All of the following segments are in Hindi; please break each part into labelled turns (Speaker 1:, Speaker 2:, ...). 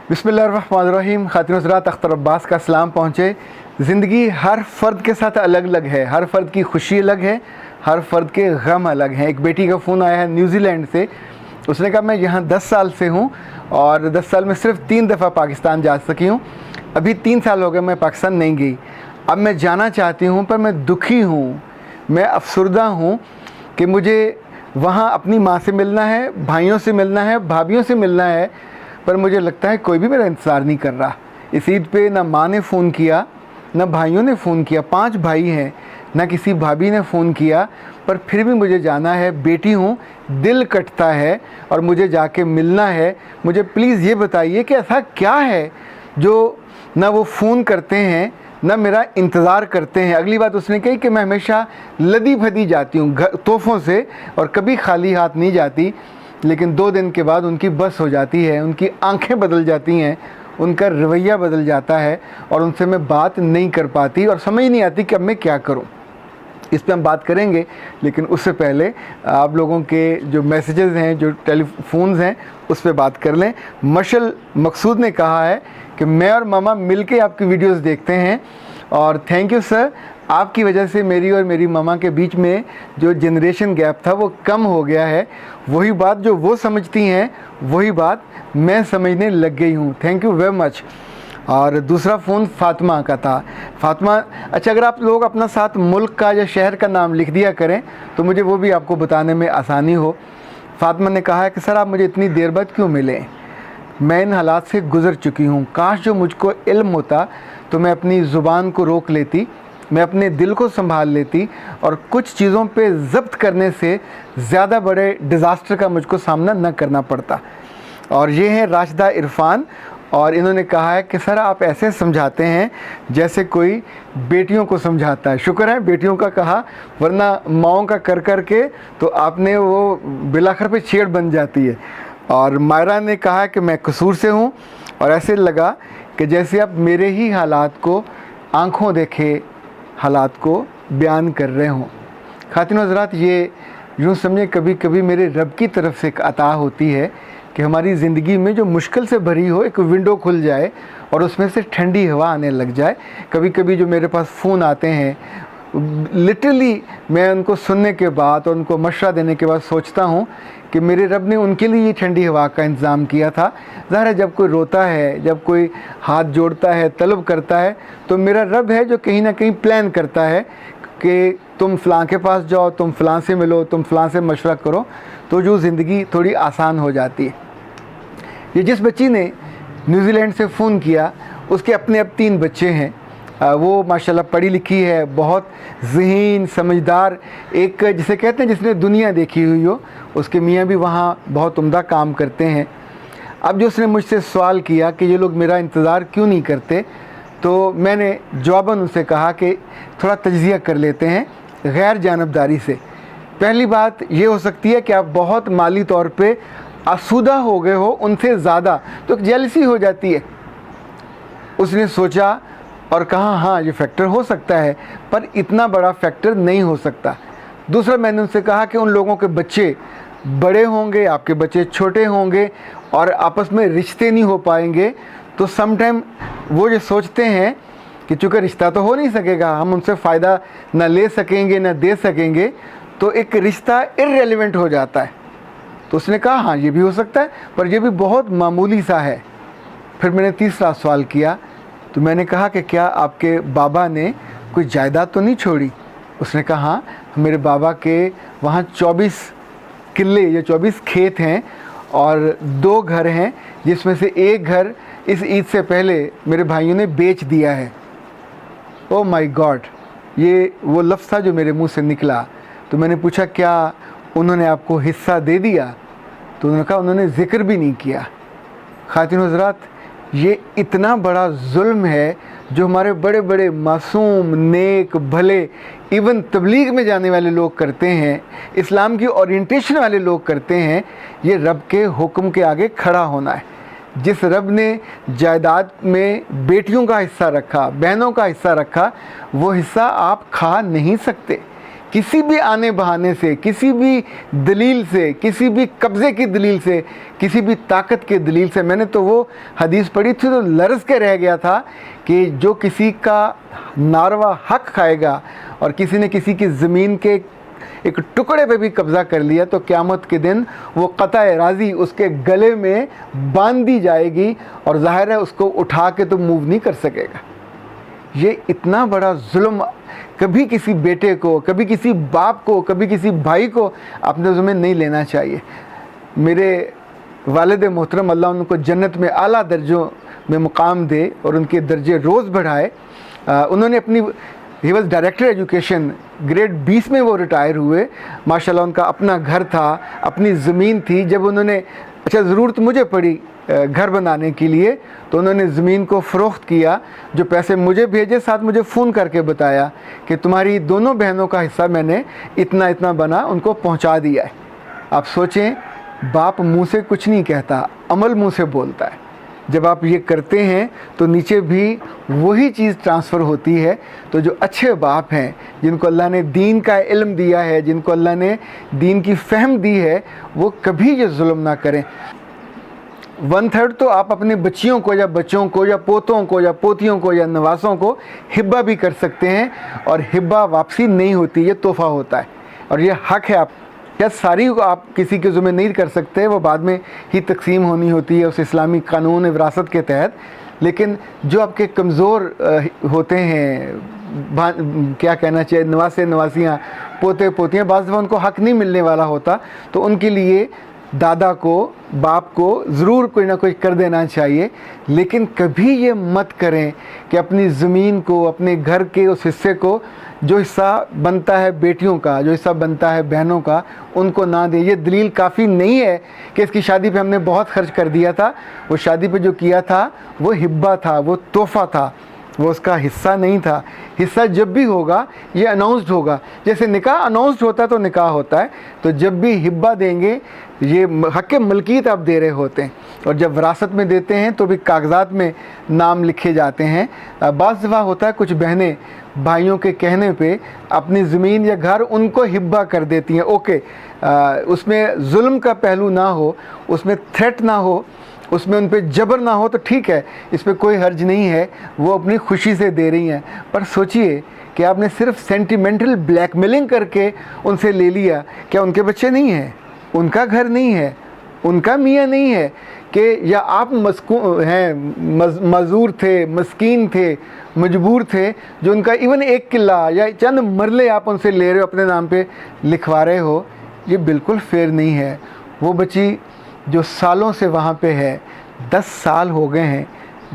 Speaker 1: बिस्मिल्लाहिर्रहमानिर्रहीम। खातिन हज़रात, अख्तर अब्बास का सलाम पहुँचे। ज़िंदगी हर फ़र्द के साथ अलग अलग है, हर फ़र्द की खुशी अलग है, हर फ़र्द के गम अलग हैं। एक बेटी का फ़ोन आया है न्यूज़ीलैंड से। उसने कहा मैं यहाँ 10 साल से हूँ और 10 साल में सिर्फ़ 3 दफ़ा पाकिस्तान जा सकी हूँ। अभी 3 साल हो गए मैं पाकिस्तान नहीं गई। अब मैं जाना चाहती हूँ पर मैं दुखी हूँ, मैं अफसरदा हूँ कि मुझे वहाँ अपनी माँ से मिलना है, भाइयों से मिलना है, भाभियों से मिलना है, पर मुझे लगता है कोई भी मेरा इंतज़ार नहीं कर रहा। इस ईद पे ना माँ ने फ़ोन किया, ना भाइयों ने फ़ोन किया, 5 भाई हैं, ना किसी भाभी ने फ़ोन किया, पर फिर भी मुझे जाना है। बेटी हूँ, दिल कटता है और मुझे जाके मिलना है। मुझे प्लीज़ ये बताइए कि ऐसा क्या है जो ना वो फ़ोन करते हैं ना मेरा इंतज़ार करते हैं। अगली बात उसने कही कि मैं हमेशा लदी भदी जाती हूँ तोहफ़ों से और कभी खाली हाथ नहीं जाती, लेकिन 2 दिन के बाद उनकी बस हो जाती है, उनकी आंखें बदल जाती हैं, उनका रवैया बदल जाता है और उनसे मैं बात नहीं कर पाती और समझ नहीं आती कि अब मैं क्या करूं। इस पे हम बात करेंगे, लेकिन उससे पहले आप लोगों के जो मैसेजेस हैं, जो टेलीफोन्स हैं, उस पर बात कर लें। मशल मकसूद ने कहा है कि मैं और मामा मिलके आपकी वीडियोस देखते हैं और थैंक यू सर, आपकी वजह से मेरी और मेरी मामा के बीच में जो जनरेशन गैप था वो कम हो गया है। वही बात जो वो समझती हैं वही बात मैं समझने लग गई हूँ। Thank you very much. और दूसरा फ़ोन फ़ातिमा का था। फ़ातिमा, अच्छा अगर आप लोग अपना साथ मुल्क का या शहर का नाम लिख दिया करें तो मुझे वो भी आपको बताने में आसानी हो। फ़ातिमा ने कहा है कि सर आप मुझे इतनी देर बाद क्यों मिले, मैं इन हालात से गुज़र चुकी हूँ। काश जो मुझको इल्म होता तो मैं अपनी ज़ुबान को रोक लेती, मैं अपने दिल को संभाल लेती और कुछ चीज़ों पे ज़ब्त करने से ज़्यादा बड़े डिज़ास्टर का मुझको सामना न करना पड़ता। और ये हैं राशिदा इरफान और इन्होंने कहा है कि सर आप ऐसे समझाते हैं जैसे कोई बेटियों को समझाता है। शुक्र है बेटियों का कहा, वरना माओं का कर कर के तो आपने वो बिलाखर पे छेड़ बन जाती है। और मायरा ने कहा कि मैं कसूर से हूँ और ऐसे लगा कि जैसे आप मेरे ही हालात को आँखों देखे हालात को बयान कर रहे हों। खातिन हज़रात, ये यूँ समझे कभी कभी मेरे रब की तरफ से एक अता होती है कि हमारी ज़िंदगी में जो मुश्किल से भरी हो एक विंडो खुल जाए और उसमें से ठंडी हवा आने लग जाए। कभी कभी जो मेरे पास फ़ोन आते हैं, लिटरली मैं उनको सुनने के बाद और उनको मशवरा देने के बाद सोचता हूँ कि मेरे रब ने उनके लिए ये ठंडी हवा का इंतज़ाम किया था। ज़ाहिर है जब कोई रोता है, जब कोई हाथ जोड़ता है, तलब करता है, तो मेरा रब है जो कहीं ना कहीं प्लान करता है कि तुम फ़लाँ के पास जाओ, तुम फ़लाँ से मिलो, तुम फ़लाँ से मशवरा करो, तो जो ज़िंदगी थोड़ी आसान हो जाती है। ये जिस बच्ची ने न्यूज़ीलैंड से फ़ोन किया उसके अपने अब 3 बच्चे हैं। वो माशाल्लाह पढ़ी लिखी है, बहुत ज़हीन समझदार, एक जिसे कहते हैं जिसने दुनिया देखी हुई हो। उसके मियाँ भी वहाँ बहुत उम्दा काम करते हैं। अब जो उसने मुझसे सवाल किया कि ये लोग मेरा इंतज़ार क्यों नहीं करते, तो मैंने जवाबन उनसे कहा कि थोड़ा तज्ज़िया कर लेते हैं गैर जानबदारी से। पहली बात ये हो सकती है कि आप बहुत माली तौर पे आसूदा हो गए हो उनसे ज़्यादा, तो जेलसी हो जाती है। उसने सोचा और कहा हाँ ये फैक्टर हो सकता है, पर इतना बड़ा फैक्टर नहीं हो सकता। दूसरा मैंने उनसे कहा कि उन लोगों के बच्चे बड़े होंगे, आपके बच्चे छोटे होंगे और आपस में रिश्ते नहीं हो पाएंगे, तो समटाइम वो ये सोचते हैं कि चूँकि रिश्ता तो हो नहीं सकेगा, हम उनसे फ़ायदा ना ले सकेंगे ना दे सकेंगे, तो एक रिश्ता इर्रेलेवेंट हो जाता है। तो उसने कहा हाँ ये भी हो सकता है, पर ये भी बहुत मामूली सा है। फिर मैंने तीसरा सवाल किया, तो मैंने कहा कि क्या आपके बाबा ने कोई जायदाद तो नहीं छोड़ी। उसने कहा हाँ, मेरे बाबा के वहाँ 24 किले या 24 खेत हैं और 2 घर हैं, जिसमें से एक घर इस ईद से पहले मेरे भाइयों ने बेच दिया है। ओह माय गॉड, ये वो लफ्ज़ था जो मेरे मुंह से निकला। तो मैंने पूछा क्या उन्होंने आपको हिस्सा दे दिया, तो उन्होंने कहा उन्होंने ज़िक्र भी नहीं किया। खातिन हज़रात, ये इतना बड़ा जुल्म है जो हमारे बड़े बड़े मासूम नेक भले इवन तबलीग में जाने वाले लोग करते हैं, इस्लाम की ओरिएंटेशन वाले लोग करते हैं। ये रब के हुक्म के आगे खड़ा होना है। जिस रब ने जायदाद में बेटियों का हिस्सा रखा, बहनों का हिस्सा रखा, वो हिस्सा आप खा नहीं सकते। किसी भी आने बहाने से, किसी भी दलील से, किसी भी कब्ज़े की दलील से, किसी भी ताकत के दलील से। मैंने तो वो हदीस पढ़ी थी तो लरज़ के रह गया था कि जो किसी का नारवा हक खाएगा और किसी ने किसी की ज़मीन के एक टुकड़े पे भी कब्ज़ा कर लिया तो क़यामत के दिन वो क़ताए राज़ी उसके गले में बांध दी जाएगी और ज़ाहिर है उसको उठा के तो मूव नहीं कर सकेगा। ये इतना बड़ा जुल्म कभी किसी बेटे को, कभी किसी बाप को, कभी किसी भाई को अपने ज़िम्मे नहीं लेना चाहिए। मेरे वालिद मोहतरम अल्लाह उनको जन्नत में आला दर्जों में मुकाम दे और उनके दर्जे रोज़ बढ़ाए। उन्होंने अपनी he was director education, grade 20 में वो रिटायर हुए। माशाल्लाह उनका अपना घर था, अपनी ज़मीन थी। जब उन्होंने अच्छा ज़रूरत मुझे पड़ी घर बनाने के लिए तो उन्होंने ज़मीन को फ़रोख्त किया। जो पैसे मुझे भेजे साथ मुझे फ़ोन करके बताया कि तुम्हारी दोनों बहनों का हिस्सा मैंने इतना इतना बना उनको पहुंचा दिया है। आप सोचें, बाप मुंह से कुछ नहीं कहता, अमल मुंह से बोलता है। जब आप ये करते हैं तो नीचे भी वही चीज़ ट्रांसफ़र होती है। तो जो अच्छे बाप हैं, जिनको अल्लाह ने दीन का इल्म दिया है, जिनको अल्लाह ने दीन की फ़हम दी है, वो कभी ये जुल्म ना करें। 1/3 तो आप अपने बच्चियों को या बच्चों को या पोतों को या पोतियों को या नवासों को हिब्बा भी कर सकते हैं और हिब्बा वापसी नहीं होती, ये तोहफ़ा होता है और ये हक़ है। आप या सारी को आप किसी के ज़िम्मे नहीं कर सकते, वो बाद में ही तकसीम होनी होती है उस इस्लामी कानून विरासत के तहत। लेकिन जो आपके कमज़ोर होते हैं, क्या कहना चाहिए, नवासे नवासियाँ, पोते पोतियाँ, बाज़ दफ़ा उनको हक़ नहीं मिलने वाला होता तो उनके लिए दादा को, बाप को ज़रूर कोई ना कोई कर देना चाहिए। लेकिन कभी ये मत करें कि अपनी ज़मीन को, अपने घर के उस हिस्से को, जो हिस्सा बनता है बेटियों का, जो हिस्सा बनता है बहनों का, उनको ना दें। ये दलील काफ़ी नहीं है कि इसकी शादी पे हमने बहुत खर्च कर दिया था। वो शादी पे जो किया था वो हिब्बा था, वो तोहफ़ा था, वो उसका हिस्सा नहीं था। हिस्सा जब भी होगा ये अनाउंस्ड होगा, जैसे निकाह अनाउंस्ड होता है तो निकाह होता है। तो जब भी हिब्बा देंगे ये हक़ मलकियत आप दे रहे होते हैं और जब विरासत में देते हैं तो भी कागज़ात में नाम लिखे जाते हैं। बाज़ दफ़ा होता है कुछ बहनें भाइयों के कहने पे अपनी ज़मीन या घर उनको हिब्बा कर देती हैं। ओके, उसमें जुल्म का पहलू ना हो, उसमें थ्रेट ना हो, उसमें उन पर जबर ना हो तो ठीक है, इस पर कोई हर्ज नहीं है, वो अपनी खुशी से दे रही हैं। पर सोचिए कि आपने सिर्फ सेंटिमेंटल ब्लैकमेलिंग करके उनसे ले लिया। क्या उनके बच्चे नहीं हैं, उनका घर नहीं है, उनका मियाँ नहीं है कि या आप मजूर थे, मस्कीन थे, मजबूर थे, जो उनका इवन 1 किला या चंद मरले आप उनसे ले रहे हो, अपने नाम पे लिखवा रहे हो। ये बिल्कुल फेयर नहीं है। वो बच्ची जो सालों से वहाँ पे है, 10 साल हो गए हैं,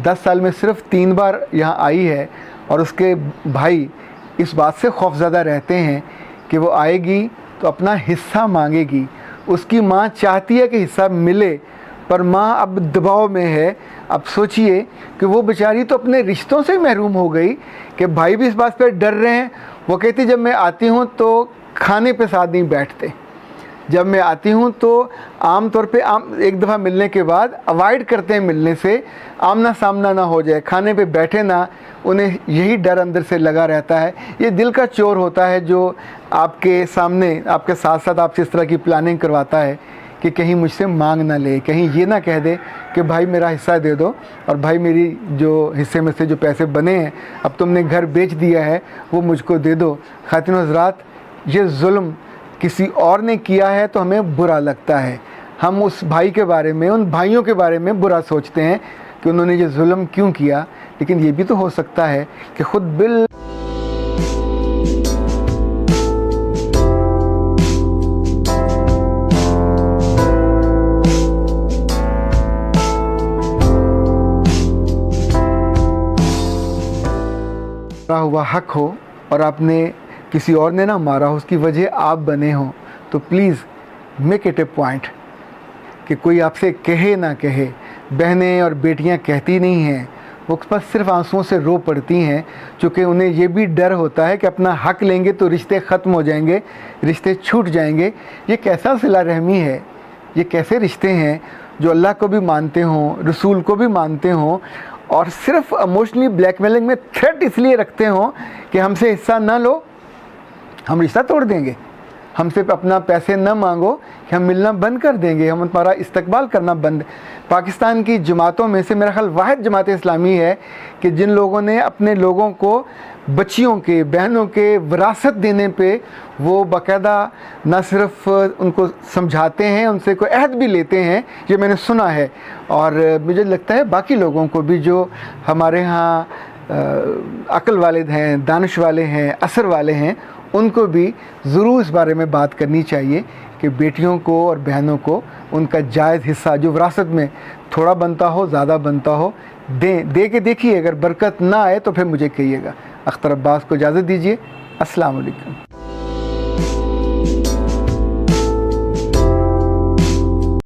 Speaker 1: 10 साल में सिर्फ 3 बार यहाँ आई है और उसके भाई इस बात से खौफज़दा रहते हैं कि वो आएगी तो अपना हिस्सा मांगेगी। उसकी माँ चाहती है कि हिस्सा मिले पर माँ अब दबाव में है। अब सोचिए कि वो बेचारी तो अपने रिश्तों से महरूम हो गई कि भाई भी इस बात पर डर रहे हैं। वो कहती जब मैं आती हूँ तो खाने पे साथ नहीं बैठते, जब मैं आती हूँ तो आम तौर पे एक दफ़ा मिलने के बाद अवॉइड करते हैं मिलने से, आमना सामना ना हो जाए, खाने पे बैठे ना। उन्हें यही डर अंदर से लगा रहता है। ये दिल का चोर होता है जो आपके सामने, आपके साथ साथ आपसे इस तरह की प्लानिंग करवाता है कि कहीं मुझसे मांग ना ले, कहीं ये ना कह दे कि भाई मेरा हिस्सा दे दो और भाई मेरी जो हिस्से में से जो पैसे बने हैं, अब तुमने घर बेच दिया है, वो मुझको दे दो। खातिन हज़रात, ये जुल्म किसी और ने किया है तो हमें बुरा लगता है। हम उस भाई के बारे में, उन भाइयों के बारे में बुरा सोचते हैं कि उन्होंने ये जुल्म क्यों किया। लेकिन ये भी तो हो सकता है कि ख़ुद बिल हुआ हक हो और आपने किसी और ने ना मारा हो, उसकी वजह आप बने हो, तो please make it A point कि कोई आपसे कहे ना कहे। बहनें और बेटियां कहती नहीं हैं, वो बस सिर्फ आंसुओं से रो पड़ती हैं, क्योंकि उन्हें ये भी डर होता है कि अपना हक लेंगे तो रिश्ते ख़त्म हो जाएंगे, रिश्ते छूट जाएंगे। ये कैसा सिला रहमी है, ये कैसे रिश्ते हैं जो अल्लाह को भी मानते हों, रसूल को भी मानते हों और सिर्फ इमोशनली ब्लैकमेलिंग में थ्रेट इसलिए रखते हों कि हमसे हिस्सा ना लो, हम रिश्ता तोड़ देंगे? हमसे अपना पैसे न मांगो कि हम मिलना बंद कर देंगे, हम तुम्हारा इस्तकबाल करना बंद। पाकिस्तान की जमातों में से मेरा ख्याल वाहिद जमात इस्लामी है कि जिन लोगों ने अपने लोगों को बच्चियों के, बहनों के विरासत देने पे वो बाकायदा न सिर्फ उनको समझाते हैं, उनसे कोई अहद भी लेते हैं, ये मैंने सुना है। और मुझे लगता है बाकी लोगों को भी जो हमारे यहाँ अक्ल वालिद हैं, दानिश वाले हैं, असर वाले हैं, उनको भी ज़रूर इस बारे में बात करनी चाहिए कि बेटियों को और बहनों को उनका जायज़ हिस्सा जो विरासत में थोड़ा बनता हो, ज़्यादा बनता हो, दे के देखिए। अगर बरकत ना आए तो फिर मुझे कहिएगा। अख्तर अब्बास को इजाज़त दीजिए। अस्सलाम वालेकुम।